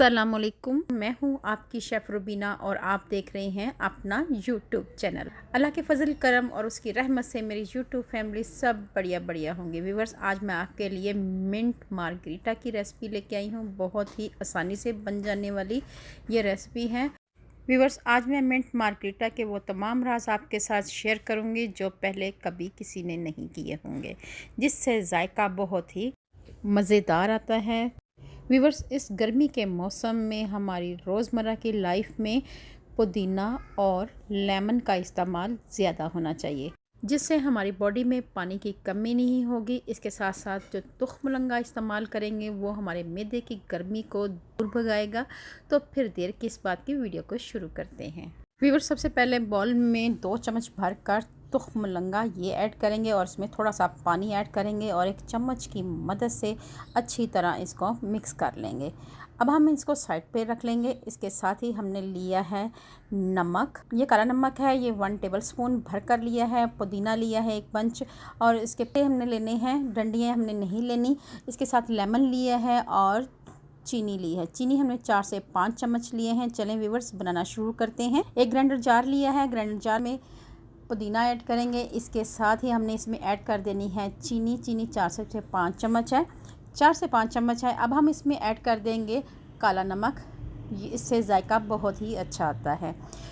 अस्सलामुअलैकुम, मैं हूँ आपकी शेफ़ रुबीना और आप देख रहे हैं अपना यूट्यूब चैनल। अल्लाह के फ़ज़ल करम और उसकी रहमत से मेरी यूट्यूब फैमिली सब बढ़िया होंगे। व्यूवर्स, आज मैं आपके लिए मिंट मार्गरीटा की रेसिपी लेके आई हूँ। बहुत ही आसानी से बन जाने वाली ये रेसिपी है। व्यूवर्स, आज मैं मिंट मार्गरीटा के वो तमाम राज आपके साथ शेयर करूँगी जो पहले कभी किसी ने नहीं किए होंगे, जिससे जायका बहुत ही मज़ेदार आता है। व्यूवर्स, इस गर्मी के मौसम में हमारी रोज़मर्रा की लाइफ में पुदीना और लेमन का इस्तेमाल ज़्यादा होना चाहिए, जिससे हमारी बॉडी में पानी की कमी नहीं होगी। इसके साथ साथ जो तुख्मलंगा इस्तेमाल करेंगे वो हमारे मैदे की गर्मी को दूर भगाएगा। तो फिर देर किस बात की, वीडियो को शुरू करते हैं। व्यूवर्स, सबसे पहले बाउल में 2 चम्मच भरकर तुख्मलंगा ये ऐड करेंगे और इसमें थोड़ा सा पानी ऐड करेंगे और 1 चम्मच की मदद से अच्छी तरह इसको मिक्स कर लेंगे। अब हम इसको साइड पे रख लेंगे। इसके साथ ही हमने लिया है नमक, ये काला नमक है, ये 1 टेबलस्पून भर कर लिया है। पुदीना लिया है 1 बंच और इसके पे हमने लेने हैं, डंडियाँ हमने नहीं लेनी। इसके साथ लेमन लिया है और चीनी ली है। चीनी हमने 4 से 5 चम्मच लिए हैं। चलें व्यूवर्स, बनाना शुरू करते हैं। एक ग्राइंडर जार लिया है, ग्राइंडर जार में पुदीना ऐड करेंगे। इसके साथ ही हमने इसमें ऐड कर देनी है चीनी 4 से 5 चम्मच है, 4 से 5 चम्मच है। अब हम इसमें ऐड कर देंगे काला नमक, इससे जायका बहुत ही अच्छा आता है।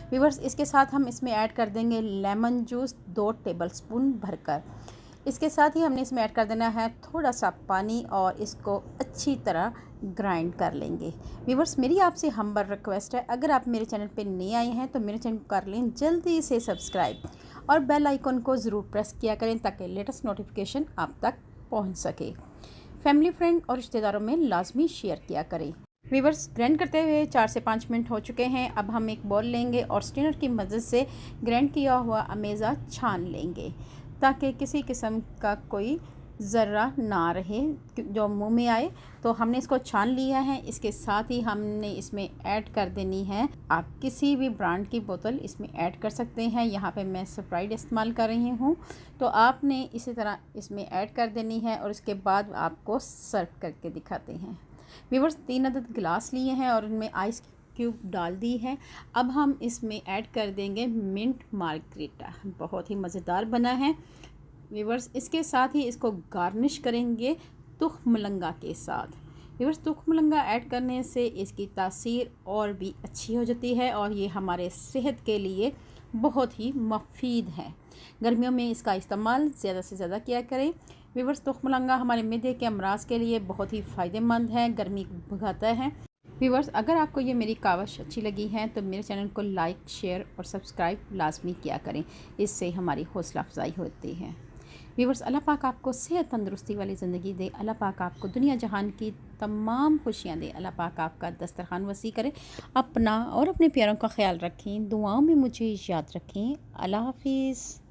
व्यूवर्स, इसके साथ हम इसमें ऐड कर देंगे लेमन जूस 2 टेबलस्पून भरकर। इसके साथ ही हमने इसमें ऐड कर देना है थोड़ा सा पानी और इसको अच्छी तरह ग्राइंड कर लेंगे। व्यूवर्स, मेरी आपसे हम्बल रिक्वेस्ट है, अगर आप मेरे चैनल पे नए आए हैं तो मेरे चैनल को कर लें जल्दी से सब्सक्राइब और बेल आइकन को ज़रूर प्रेस किया करें ताकि लेटेस्ट नोटिफिकेशन आप तक पहुंच सके। फैमिली, फ्रेंड और रिश्तेदारों में लाजमी शेयर किया करें। व्यूवर्स, ग्राइंड करते हुए 4 से 5 मिनट हो चुके हैं। अब हम एक बॉल लेंगे और स्ट्रेनर की मदद से ग्राइंड किया हुआ अमेज़ा छान लेंगे ताकि किसी किस्म का कोई ज़र्रा ना रहे जो मुंह में आए। तो हमने इसको छान लिया है। इसके साथ ही हमने इसमें ऐड कर देनी है, आप किसी भी ब्रांड की बोतल इसमें ऐड कर सकते हैं। यहाँ पे मैं स्प्राइट इस्तेमाल कर रही हूँ, तो आपने इसी तरह इसमें ऐड कर देनी है और उसके बाद आपको सर्व करके दिखाते हैं। व्यूवर्स, 3 अदद गिलास लिए हैं और उनमें आइस क्यूब डाल दी है। अब हम इसमें ऐड कर देंगे मिंट मार्गरीटा, बहुत ही मज़ेदार बना है। व्यूवर्स, इसके साथ ही इसको गार्निश करेंगे तुख्मलंगा के साथ। व्यूवर्स, तुख्मलंगा ऐड करने से इसकी तासीर और भी अच्छी हो जाती है और ये हमारे सेहत के लिए बहुत ही मुफीद है। गर्मियों में इसका इस्तेमाल ज़्यादा से ज़्यादा किया करें। व्यूवर्स, तुख्मलंगा हमारे मैदे के अमराज के लिए बहुत ही फ़ायदेमंद है, गर्मी भगाता है। व्यूवर्स, अगर आपको ये मेरी काविश अच्छी लगी है तो मेरे चैनल को लाइक, शेयर और सब्सक्राइब लाजमी किया करें, इससे हमारी हौसला अफजाई होती है। व्यूवर्स, अल्लाह पाक आपको सेहत तंदुरुस्ती वाली ज़िंदगी दे। अल्लाह पाक आपको दुनिया जहान की तमाम खुशियाँ दे। अल्लाह पाक आपका दस्तरखान वसी करे। अपना और अपने प्यारों का ख्याल रखें, दुआओं में मुझे याद रखें। अल्लाह हाफिज़।